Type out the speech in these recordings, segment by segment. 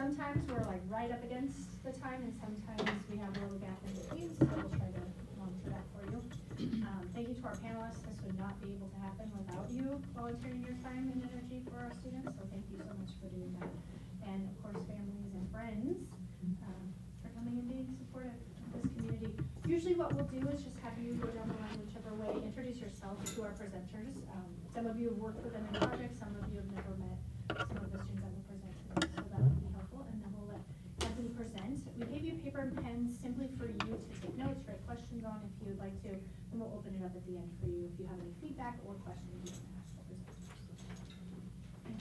sometimes we're like right up against the time, and sometimes we have a little gap in between, so we'll try to monitor that for you. Thank you to our panelists. This would not be able to happen without you volunteering your time and energy for our students, so thank you so much for doing that. And of course, families and friends for coming and being supportive of this community. Usually what we'll do is just have you go down the line whichever way, introduce yourself to our presenters. Some of you have worked with them in projects, some of you have never met some of the students that will present today, so that would be helpful. And then we'll let Anthony present. We gave you paper and pens simply for you to take notes, write questions on if you'd like to, and we'll open it up at the end for you if you have any feedback or questions you want to ask the presenters. And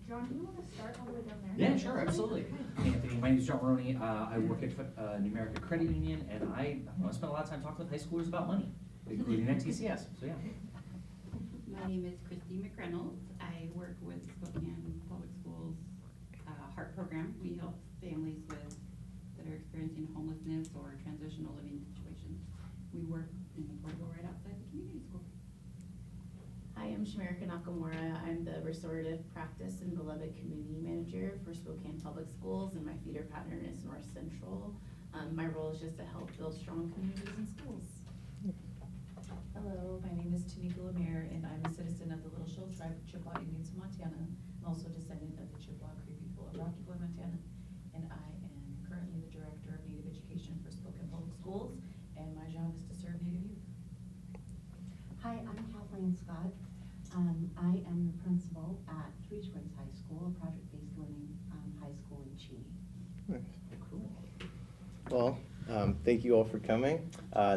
John, do you want to start all the way down there? Yeah, sure, absolutely. Anthony, my name is John Maroney. I work at Numerica Credit Union, and I spend a lot of time talking with high schoolers about money, including at TCS. So yeah. My name is Christy McReynolds. I work with Spokane Public Schools HEART program. We help families that are experiencing homelessness or transitional living situations. We work in the portable right outside the community school. Hi, I'm Shamarika Nakamura. I'm the Restorative Practice and Beloved Community Manager for Spokane Public Schools, and my feeder pattern is North Central. My role is just to help build strong communities in schools. Hello, my name is Tanika Lemire, and I'm a citizen of the Little Shoal Tribe of Chippewa Indians of Montana. I'm also a descendant of the Chippewa Cree people of Rocky Boy, Montana, and I am currently the Director of Native Education for Spokane Public Schools, and my job is to serve Native youth. Hi, I'm Kathleen Scott. I am the principal at Three Springs High School, a project-based learning high school in Cheney. Nice. Cool. Well, thank you all for coming.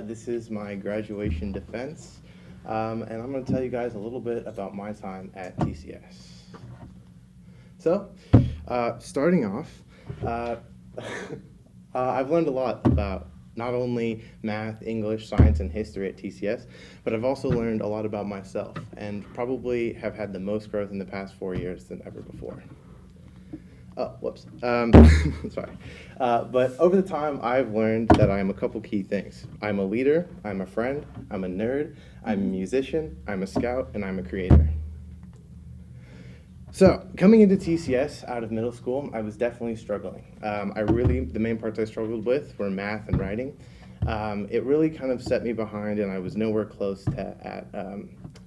This is my graduation defense, and I'm going to tell you guys a little bit about my time at TCS. So, starting off, I've learned a lot about not only math, English, science, and history at TCS, but I've also learned a lot about myself, and probably have had the most growth in the past 4 years than ever before. Oh, whoops. Sorry. But over the time, I've learned that I am a couple key things. I'm a leader, I'm a friend, I'm a nerd, I'm a musician, I'm a scout, and I'm a creator. So, coming into TCS out of middle school, I was definitely struggling. The main parts I struggled with were math and writing. It really kind of set me behind, and I was nowhere close to at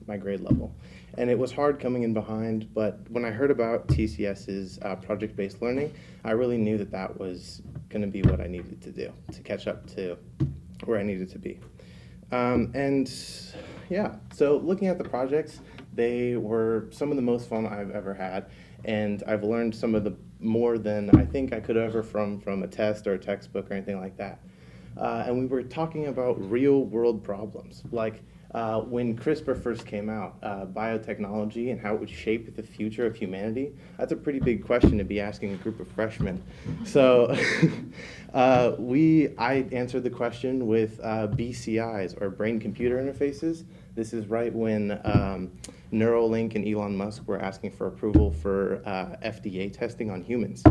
my grade level. And it was hard coming in behind, but when I heard about TCS's project-based learning, I really knew that that was going to be what I needed to do to catch up to where I needed to be. And yeah, so looking at the projects, they were some of the most fun I've ever had, and I've learned some of the more than I think I could ever from a test or a textbook or anything like that. And we were talking about real world problems, like when CRISPR first came out, biotechnology and how it would shape the future of humanity. That's a pretty big question to be asking a group of freshmen. So I answered the question with BCIs, or brain-computer interfaces. This is right when Neuralink and Elon Musk were asking for approval for FDA testing on humans.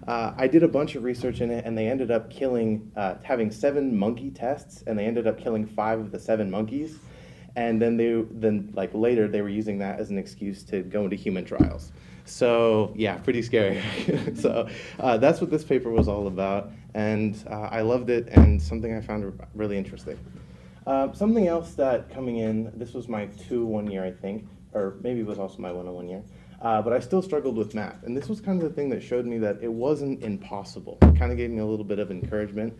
I did a bunch of research in it, and they ended up having 7 monkey tests, and they ended up killing 5 of the 7 monkeys. And then later they were using that as an excuse to go into human trials. So yeah, pretty scary. So that's what this paper was all about, and I loved it, and something I found really interesting. Something else that coming in, this was my 2-1 year, I think, or maybe it was also my 101 year, but I still struggled with math. And this was kind of the thing that showed me that it wasn't impossible. It kind of gave me a little bit of encouragement.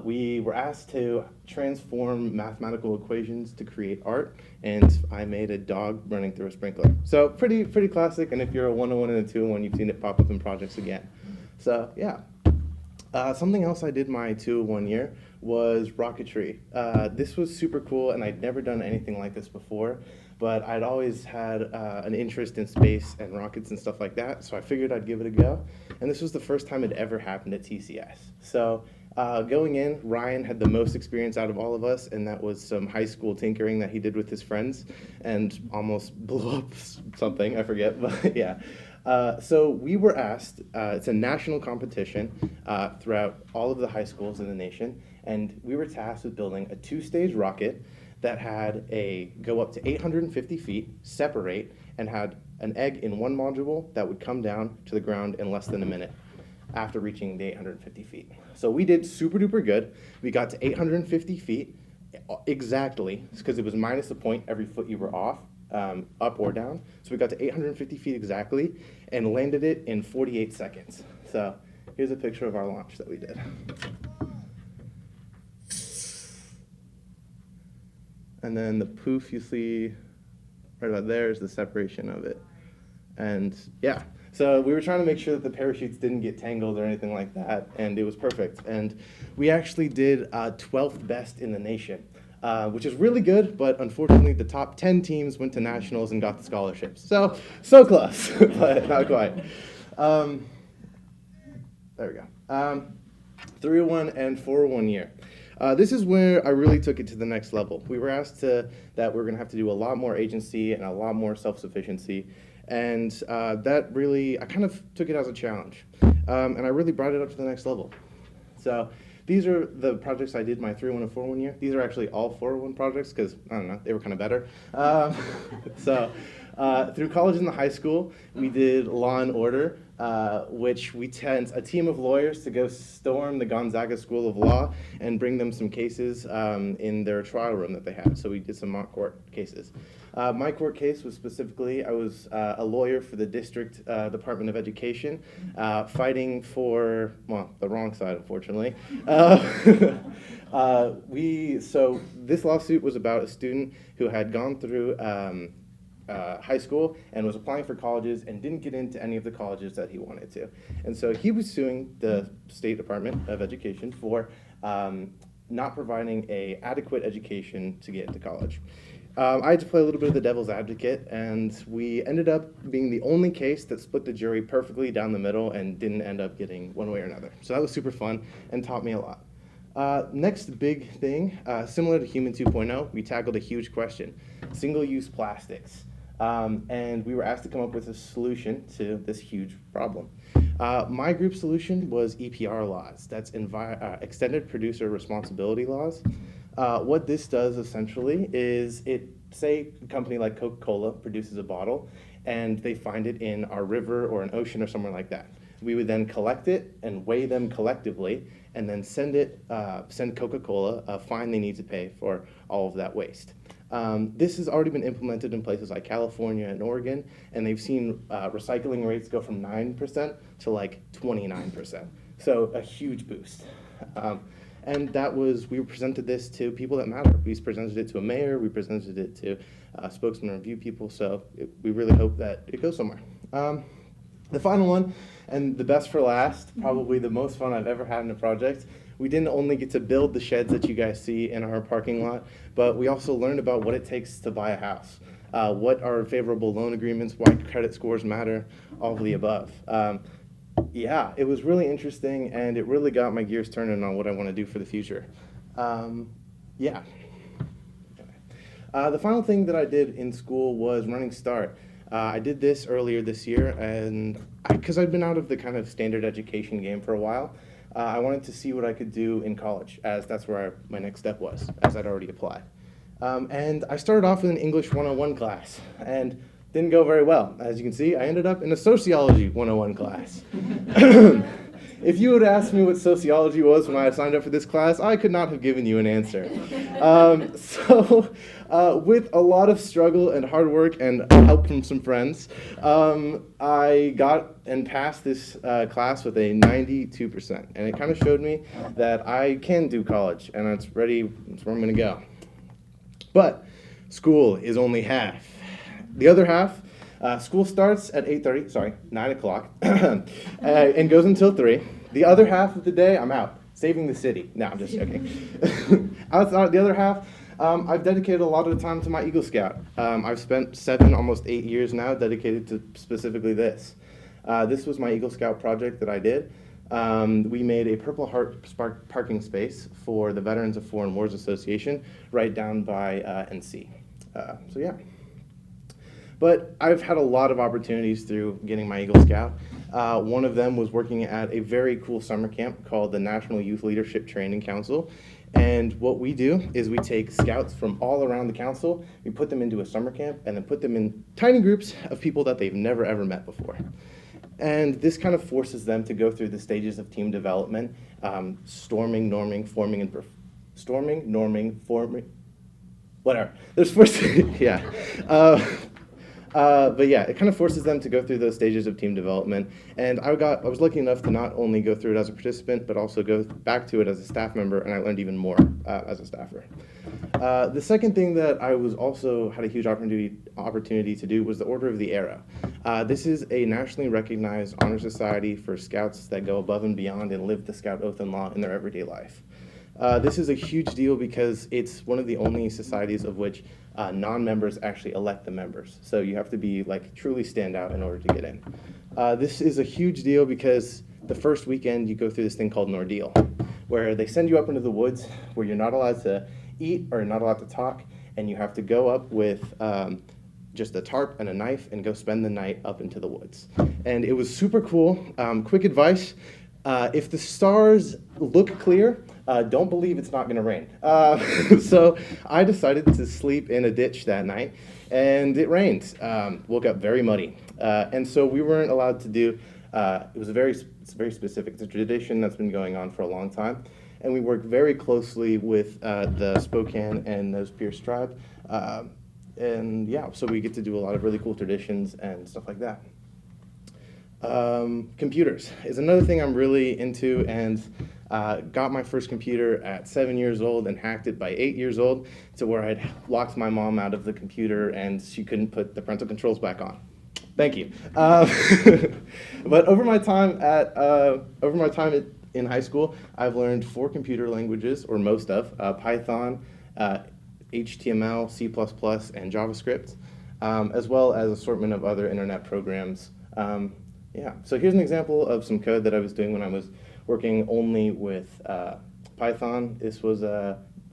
We were asked to transform mathematical equations to create art, and I made a dog running through a sprinkler. So pretty classic, and if you're a 101 and a 201, you've seen it pop up in projects again. So yeah. Something else I did my 201 year was rocketry. This was super cool, and I'd never done anything like this before, but I'd always had an interest in space and rockets and stuff like that, so I figured I'd give it a go. And this was the first time it ever happened at TCS. So going in, Ryan had the most experience out of all of us, and that was some high school tinkering that he did with his friends and almost blew up something, I forget, but yeah. So we were asked, it's a national competition throughout all of the high schools in the nation, and we were tasked with building a 2-stage rocket that had go up to 850 feet, separate, and had an egg in one module that would come down to the ground in less than a minute. after reaching the 850 feet. So we did super duper good. We got to 850 feet exactly, because it was minus a point every foot you were off, up or down. So we got to 850 feet exactly and landed it in 48 seconds. So here's a picture of our launch that we did. And then the poof you see right about there is the separation of it. And yeah, so we were trying to make sure that the parachutes didn't get tangled or anything like that, and it was perfect. And we actually did 12th best in the nation, which is really good, but unfortunately the top 10 teams went to nationals and got the scholarships. So close, but not quite. There we go. 301 and 401 year. This is where I really took it to the next level. We were asked that we're going to have to do a lot more agency and a lot more self-sufficiency, and that really, I kind of took it as a challenge, and I really brought it up to the next level. So these are the projects I did my 301 and 401 year. These are actually all 401 projects because, I don't know, they were kind of better. Through college and the high school, we did Law and Order, which we sent a team of lawyers to go storm the Gonzaga School of Law and bring them some cases in their trial room that they had. So we did some mock court cases. My court case was specifically, I was a lawyer for the District Department of Education, fighting for, well, the wrong side, unfortunately. So this lawsuit was about a student who had gone through high school and was applying for colleges and didn't get into any of the colleges that he wanted to. And so he was suing the State Department of Education for not providing an adequate education to get into college. I had to play a little bit of the devil's advocate, and we ended up being the only case that split the jury perfectly down the middle and didn't end up getting one way or another. So that was super fun and taught me a lot. Next big thing, similar to Human 2.0, we tackled a huge question, single-use plastics. And we were asked to come up with a solution to this huge problem. My group's solution was EPR laws. That's Extended Producer Responsibility Laws. What this does essentially is say a company like Coca-Cola produces a bottle and they find it in our river or an ocean or somewhere like that. We would then collect it and weigh them collectively and then send Coca-Cola a fine they need to pay for all of that waste. This has already been implemented in places like California and Oregon, and they've seen recycling rates go from 9% to like 29%. So a huge boost. And we presented this to people that matter. We presented it to a mayor, we presented it to spokesman review people, so we really hope that it goes somewhere. The final one, and the best for last, probably the most fun I've ever had in a project, we didn't only get to build the sheds that you guys see in our parking lot, but we also learned about what it takes to buy a house, what are favorable loan agreements, why credit scores matter, all of the above. Yeah, it was really interesting, and it really got my gears turning on what I want to do for the future. Yeah. The final thing that I did in school was running START. I did this earlier this year, and because I'd been out of the kind of standard education game for a while, I wanted to see what I could do in college, as that's where my next step was, as I'd already applied. And I started off with an English 101 class, and didn't go very well. As you can see, I ended up in a Sociology 101 class. If you had asked me what sociology was when I signed up for this class, I could not have given you an answer. With a lot of struggle and hard work and help from some friends, I got and passed this class with a 92%. And it kind of showed me that I can do college, and that's where I'm going to go. But school is only half. The other half, school starts at 9 o'clock, and goes until 3. The other half of the day, I'm out, saving the city. No, I'm just joking. Outside the other half, I've dedicated a lot of the time to my Eagle Scout. I've spent 7, almost 8 years now dedicated to specifically this. This was my Eagle Scout project that I did. We made a Purple Heart parking space for the Veterans of Foreign Wars Association right down by NC. So yeah. But I've had a lot of opportunities through getting my Eagle Scout. One of them was working at a very cool summer camp called the National Youth Leadership Training Council. And what we do is we take scouts from all around the council, we put them into a summer camp, and then put them in tiny groups of people that they've never ever met before. And this kind of forces them to go through the stages of team development, storming, norming, forming, whatever. There's four, yeah. But yeah, it kind of forces them to go through those stages of team development. And I was lucky enough to not only go through it as a participant, but also go back to it as a staff member, and I learned even more as a staffer. The second thing that I was also had a huge opportunity to do was the Order of the Arrow. This is a nationally recognized honor society for scouts that go above and beyond and live the Scout Oath and Law in their everyday life. This is a huge deal because it's one of the only societies of which non-members actually elect the members. So you have to be like truly stand out in order to get in. This is a huge deal because the first weekend you go through this thing called an ordeal, where they send you up into the woods where you're not allowed to eat or not allowed to talk, and you have to go up with just a tarp and a knife and go spend the night up into the woods. And it was super cool. Quick advice, if the stars look clear, don't believe it's not going to rain. So I decided to sleep in a ditch that night, and it rained. Woke up very muddy. And so we weren't allowed to do, it's very specific. It's a tradition that's been going on for a long time. And we worked very closely with the Spokane and Nose Pierce tribe. And yeah, so we get to do a lot of really cool traditions and stuff like that. Computers is another thing I'm really into, and got my first computer at 7 years old and hacked it by 8 years old to where I'd locked my mom out of the computer and she couldn't put the parental controls back on. Thank you. But over my time in high school, I've learned 4 computer languages, or most of, Python, HTML, C++, and JavaScript, as well as assortment of other internet programs. Yeah, so here's an example of some code that I was doing when I was working only with Python. This was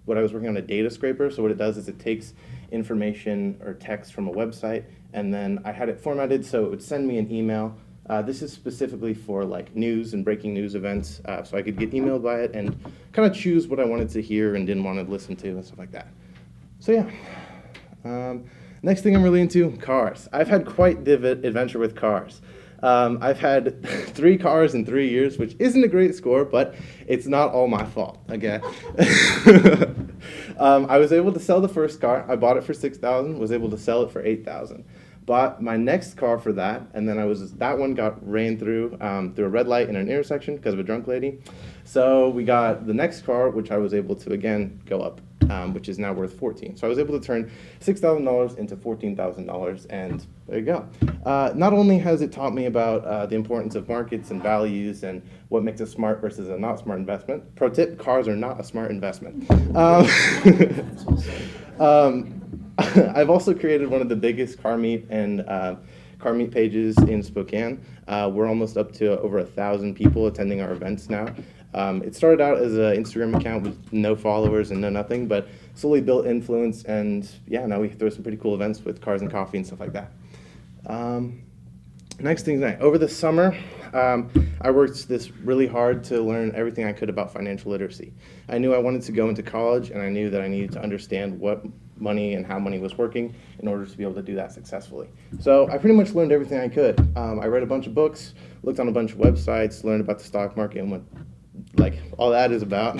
what I was working on, a data scraper. So what it does is it takes information or text from a website, and then I had it formatted so it would send me an email. This is specifically for like news and breaking news events, so I could get emailed by it and kind of choose what I wanted to hear and didn't want to listen to and stuff like that. So yeah. Next thing I'm really into, cars. I've had quite the adventure with cars. I've had 3 cars in 3 years, which isn't a great score, but it's not all my fault, okay? I was able to sell the first car. I bought it for $6,000, was able to sell it for $8,000. Bought my next car for that, and then that one got ran through a red light in an intersection because of a drunk lady. So we got the next car, which I was able to, again, go up, which is now worth $14,000. So I was able to turn $6,000 into $14,000, and there you go. Not only has it taught me about the importance of markets and values and what makes a smart versus a not smart investment. Pro tip, cars are not a smart investment. I've also created one of the biggest car meet and car meet pages in Spokane. We're almost up to over 1,000 people attending our events now. It started out as an Instagram account with no followers and no nothing, but slowly built influence, and yeah, now we throw some pretty cool events with cars and coffee and stuff like that. Next thing tonight, over the summer, I worked this really hard to learn everything I could about financial literacy. I knew I wanted to go into college, and I knew that I needed to understand what money and how money was working in order to be able to do that successfully. So I pretty much learned everything I could. I read a bunch of books, looked on a bunch of websites, learned about the stock market and what all that is about.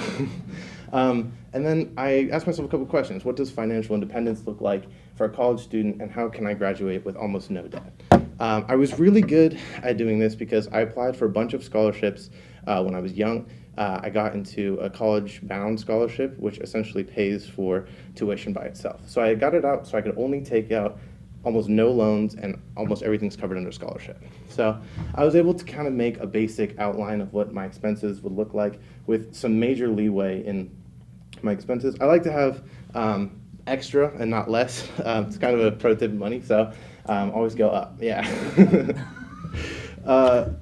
And then I asked myself a couple questions. What does financial independence look like for a college student, and how can I graduate with almost no debt? I was really good at doing this because I applied for a bunch of scholarships when I was young. I got into a college-bound scholarship, which essentially pays for tuition by itself. So I got it out so I could only take out almost no loans, and almost everything's covered under scholarship. So I was able to kind of make a basic outline of what my expenses would look like with some major leeway in my expenses. I like to have extra and not less. It's kind of a pro tip of money, so always go up, yeah.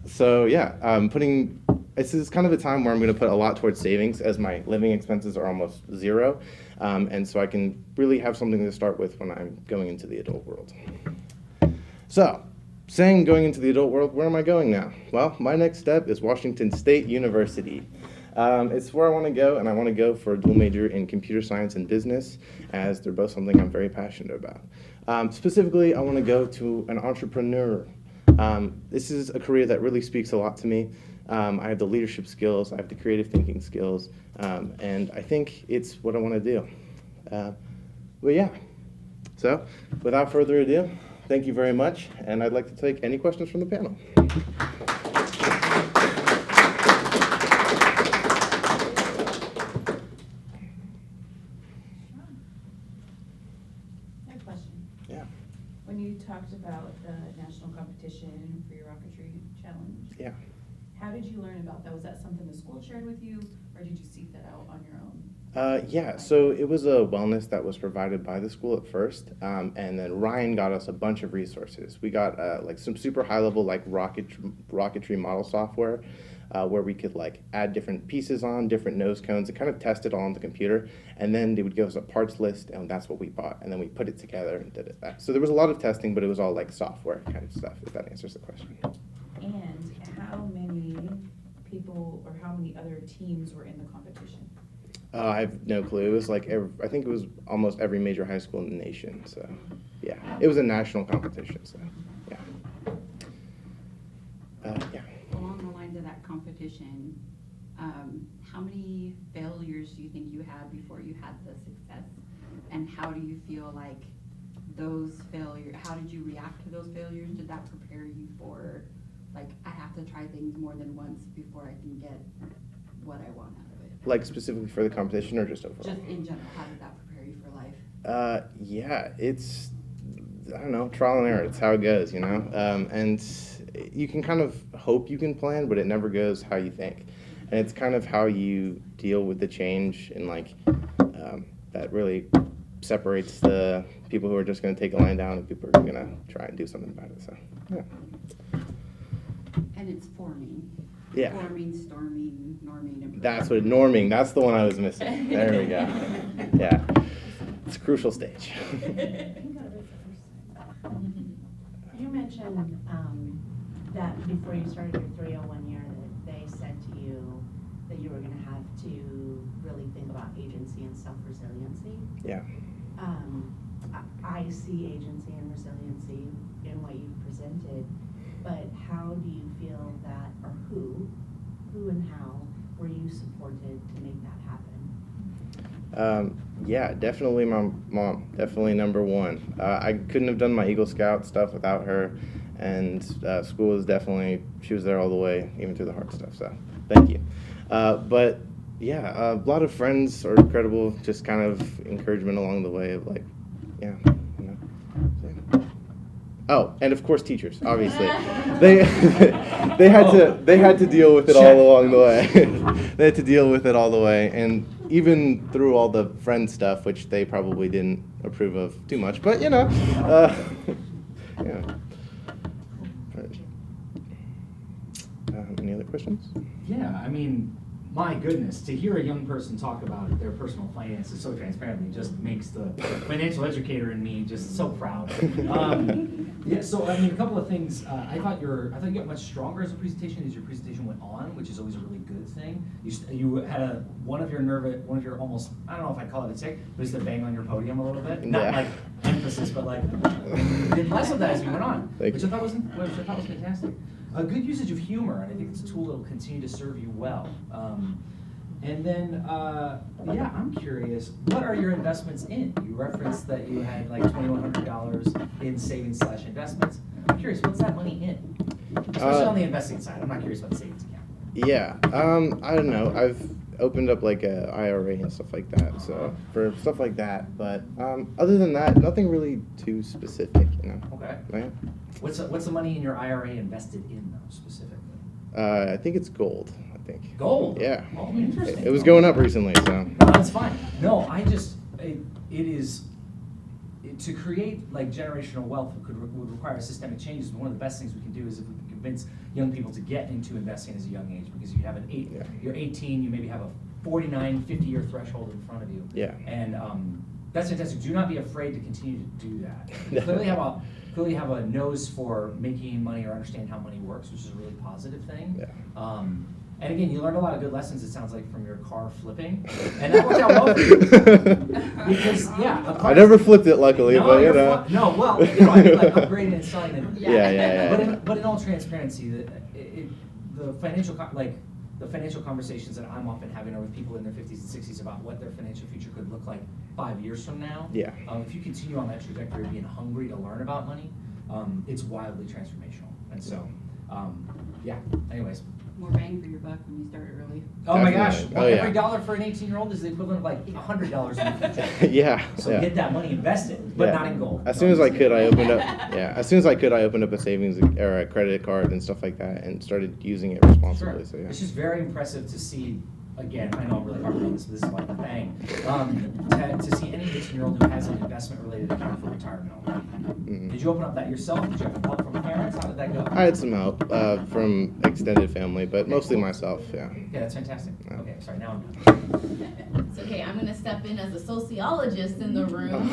So yeah, this is kind of a time where I'm going to put a lot towards savings, as my living expenses are almost zero, and so I can really have something to start with when I'm going into the adult world. So, saying going into the adult world, where am I going now? Well, my next step is Washington State University. It's where I want to go, and I want to go for a dual major in computer science and business, as they're both something I'm very passionate about. Specifically, I want to go to an entrepreneur This is a career that really speaks a lot to me. I have the leadership skills, I have the creative thinking skills, and I think it's what I want to do. But yeah, so without further ado, thank you very much, and I'd like to take any questions from the panel. I have a question. Yeah, When you talked about the national competition for your rocketry challenge, yeah. how did you learn about that? Was that something the school shared with you, or did you seek that out on your own? Yeah, so it was a wellness that was provided by the school at first, and then Ryan got us a bunch of resources. We got like some super high level like rocketry model software, where we could like add different pieces on, different nose cones, and kind of test it all on the computer. And then they would give us a parts list, and that's what we bought, and then we put it together and did it. So there was a lot of testing, but it was all like software kind of stuff, if that answers the question. And how many people or how many other teams were in the competition? I have no clue. It was like I think it was almost every major high school in the nation. So, yeah, it was a national competition. So, yeah, yeah. Along the lines of that competition, how many failures do you think you had before you had the success? And how do you feel like those failures, how did you react to those failures? Did that prepare you for, like, I have to try things more than once before I can get what I want out of it? Like specifically for the competition or just overall? Just in general, how did that prepare you for life? Yeah, it's, I don't know, trial and error. It's how it goes, you know? And you can kind of hope you can plan, but it never goes how you think. And it's kind of how you deal with the change and like, that really separates the people who are just going to take a line down and people who are going to try and do something about it. So, yeah. And it's forming. Yeah. Forming, storming, norming. And That's what, norming, that's the one I was missing. There we go. Yeah. It's a crucial stage. You mentioned that before you started your 301 year that they said to you that you were going to have to really think about agency and self-resiliency. Yeah. I see agency and resiliency in what you've presented, but how do you feel that, or who and how were you supported to make that happen? Yeah, definitely my mom, definitely number one. I couldn't have done my Eagle Scout stuff without her, and school was definitely, she was there all the way, even through the hard stuff, so thank you. But yeah, a lot of friends are incredible, just kind of encouragement along the way of like, yeah, you know. So. Oh, and of course teachers, obviously. They had to deal with it all along the way. They had to deal with it all the way, and even through all the friend stuff, which they probably didn't approve of too much, but you know, yeah. Any other questions? Yeah, I mean, my goodness, to hear a young person talk about their personal finances so transparently just makes the financial educator in me just so proud. Yeah, so I mean, a couple of things. I thought you got much stronger as a presentation as your presentation went on, which is always a really good thing. You had one of your almost, I don't know if I call it a tick, but it's to bang on your podium a little bit. Not like emphasis, but like you did less of that as you went on, which I thought was fantastic. A good usage of humor, and I think it's a tool that will continue to serve you well. And then, yeah, I'm curious, what are your investments in? You referenced that you had like $2,100 in savings / investments. I'm curious, what's that money in? Especially on the investing side. I'm not curious about the savings account. Yeah, I don't know. I've opened up like a IRA and stuff like that, so for stuff like that. But other than that, nothing really too specific, you know. Okay. Right? What's the money in your IRA invested in though, specifically? I think it's gold. I think. Gold? Yeah. Oh, interesting. It was going up recently, so. No, that's fine. No, to create like generational wealth would require systemic changes. One of the best things we can do is if we can convince young people to get into investing as a young age, because you have you're 18, you maybe have a 49, 50-year threshold in front of you. Yeah. And that's fantastic. Do not be afraid to continue to do that. You clearly have a nose for making money or understand how money works, which is a really positive thing. Yeah. And again, you learned a lot of good lessons, it sounds like, from your car flipping, and that worked out well for you. Because, yeah. I never flipped it, luckily, No, but you you're know. no, well, you know, I mean, like upgrading and selling it. Yeah. But in all transparency, the financial conversations that I'm often having are with people in their 50s and 60s about what their financial future could look like 5 years from now. Yeah. If you continue on that trajectory of being hungry to learn about money, it's wildly transformational. And so, yeah, anyways. More bang for your buck when you start early. Oh my gosh, Definitely. Oh, yeah. every dollar for an 18-year-old is the equivalent of like $100 in the future. Yeah. So yeah. get that money invested, but Yeah. not in gold. As soon as I could, I opened up. Yeah, as soon as I could, I opened up a savings or a credit card and stuff like that, and started using it responsibly. Sure. So yeah. It's just very impressive to see, again, I know I'm really harping on this, but this is like the thing, to see any 18-year-old who has an investment-related account for retirement already. Mhm. Did you open up that yourself? Did you have help from parents? How did that go? I had some help from extended family, but Okay, mostly cool. myself. Yeah. Yeah, that's fantastic. Yeah. Okay, sorry, now I'm done. It's okay, I'm gonna step in as a sociologist in the room.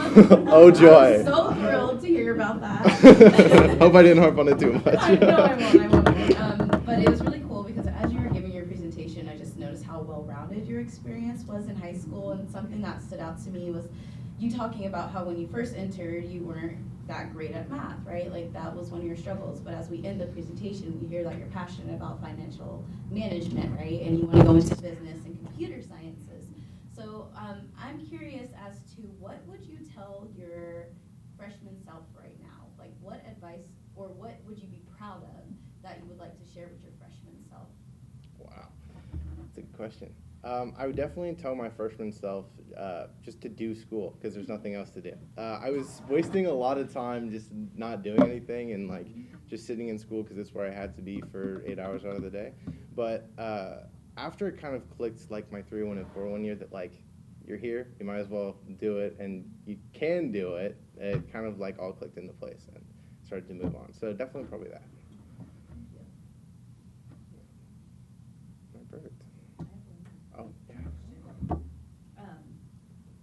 Oh, joy. I'm so thrilled to hear about that. Hope I didn't harp on it too much. I won't. But it was really cool because as you were giving your presentation, I just noticed how well-rounded your experience was in high school, and something that stood out to me was you talking about how when you first entered, you weren't that great at math, right? Like that was one of your struggles. But as we end the presentation, we hear that you're passionate about financial management, right? And you want to go into business and computer sciences. So I'm curious as to what would you tell your freshman self right now? Like what advice or what would you be proud of that you would like to share with your freshman self? Wow, that's a good question. I would definitely tell my freshman self just to do school because there's nothing else to do. I was wasting a lot of time just not doing anything and like just sitting in school because it's where I had to be for 8 hours out of the day. But after it kind of clicked like my 3-1 and 4-1 year that like you're here, you might as well do it and you can do it, it kind of like all clicked into place and started to move on. So definitely probably that. Perfect. Oh, yeah.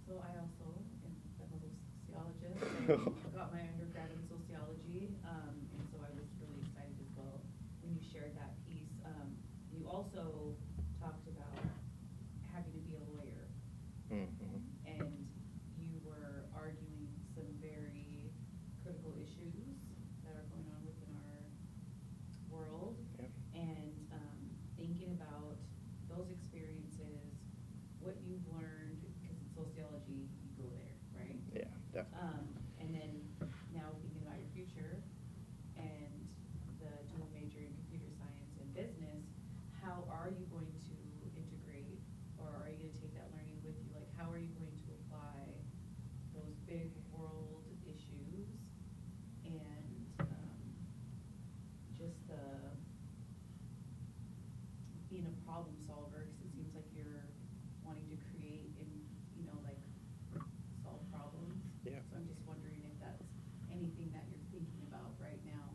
So I also am a little sociologist. I got my undergrad in sociology, and so I was really excited as well when you shared that piece. You also talked about having to be a lawyer, Mm-hmm. and you were arguing some very critical issues that are going on within our world. Yep. And thinking about those experiences, what you've learned, because in sociology, you go there, right? Yeah, definitely. And then now thinking about your future and the dual major in computer science and business, how are you going to integrate, or are you going to take that learning with you? Like, how are you going to apply those big world issues and just the being a problem solver, because it seems like you're wanting to create and, you know, like solve problems. Yeah. So I'm just wondering if that's anything that you're thinking about right now.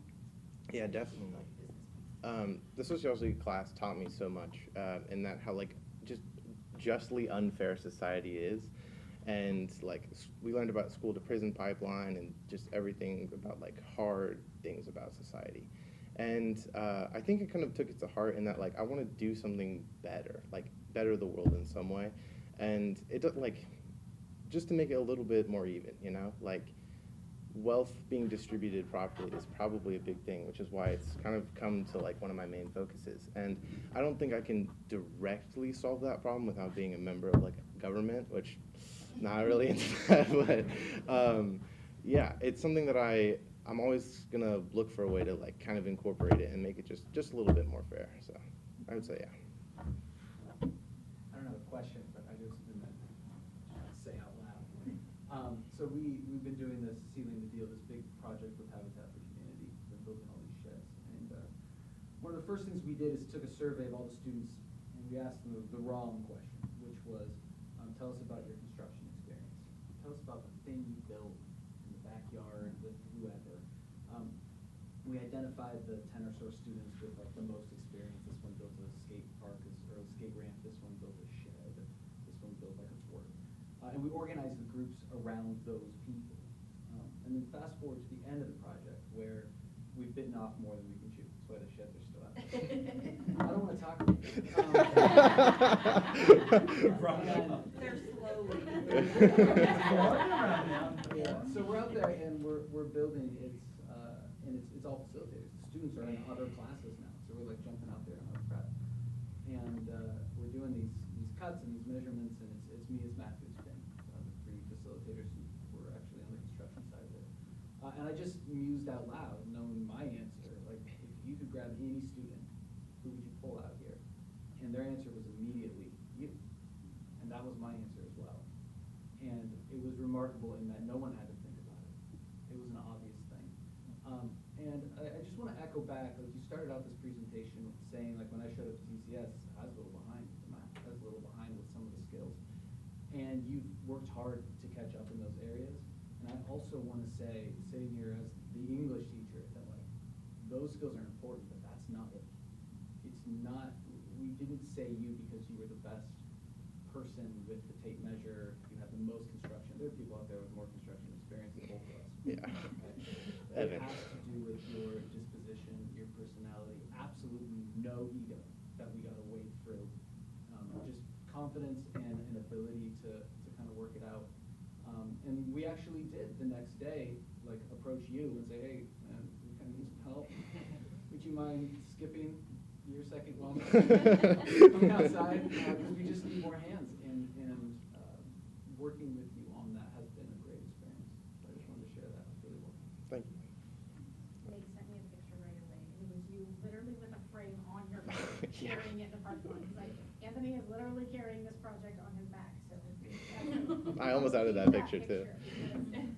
Yeah, especially definitely. like business piece. The sociology class taught me so much in that how like just justly unfair society is, and like we learned about school to prison pipeline and just everything about like hard things about society. And I think it kind of took it to heart in that like I want to do something better, like better the world in some way, and it doesn't like just to make it a little bit more even, you know, like wealth being distributed properly is probably a big thing, which is why it's kind of come to like one of my main focuses. And I don't think I can directly solve that problem without being a member of like government, which not really into that, but yeah, it's something that I'm always gonna look for a way to like kind of incorporate it and make it just a little bit more fair. So I would say yeah. I don't have a question, but I do have something that I'll say out loud. So we've been doing this Sealing the Deal, this big project with Habitat for Humanity. We've been building all these sheds. And one of the first things we did is took a survey of all the students, and we asked them the wrong question, which was, tell us about your construction experience. Tell us about the thing you built in the backyard with whoever. We identified the 10 or so students with like the most experience. This one built a skate park or a skate ramp. This one built a shed. This one built like a fort. And we organized the groups around those people. And then fast forward to the end of the project where we've bitten off more than we can chew. That's why the sheds are still out there. I don't want to talk about it. They're slowly. Yeah, so we're out there and we're building, it's all facilitators. The students are in other classes now, so we're like jumping out there on our prep. And we're doing these cuts and these measurements, and it's me as Matthew, it's Finn, the three facilitators who were actually on the construction side of it. And I just mused out loud, knowing my answer, like, if you could grab any student, who would you pull out here? And their answer was immediately you. And that was my answer as well. And it was remarkable in that no one had to think about it. It was an obvious thing. And I just want to echo back, like you started out this presentation saying, like when I showed up to TCS, I was a little behind with the math. I was a little behind with some of the skills. And you've worked hard to catch up in those areas. And I also want to say, sitting here as the English teacher, that like those skills are important, but that's not it. It's not, we didn't say you because you were the best person with the tape measure, you have the most construction. There are people out there with more construction experience than both of us. Yeah. It has to do with your disposition, your personality, absolutely no ego that we gotta wade through. Just confidence and an ability to kind of work it out. And we actually did the next day, like approach you and say, hey, man, we kind of need some help. Would you mind skipping your second wellness? Coming outside, because we just need more hands. And working with you on that has been a great experience. So I just wanted to share that. It's really welcome. Thank you. Nate sent me a picture right away. It was you literally with a frame on your back, Yeah. carrying it in the parking lot. He's like, Anthony is literally carrying this project on his back, so. I almost added that picture too. because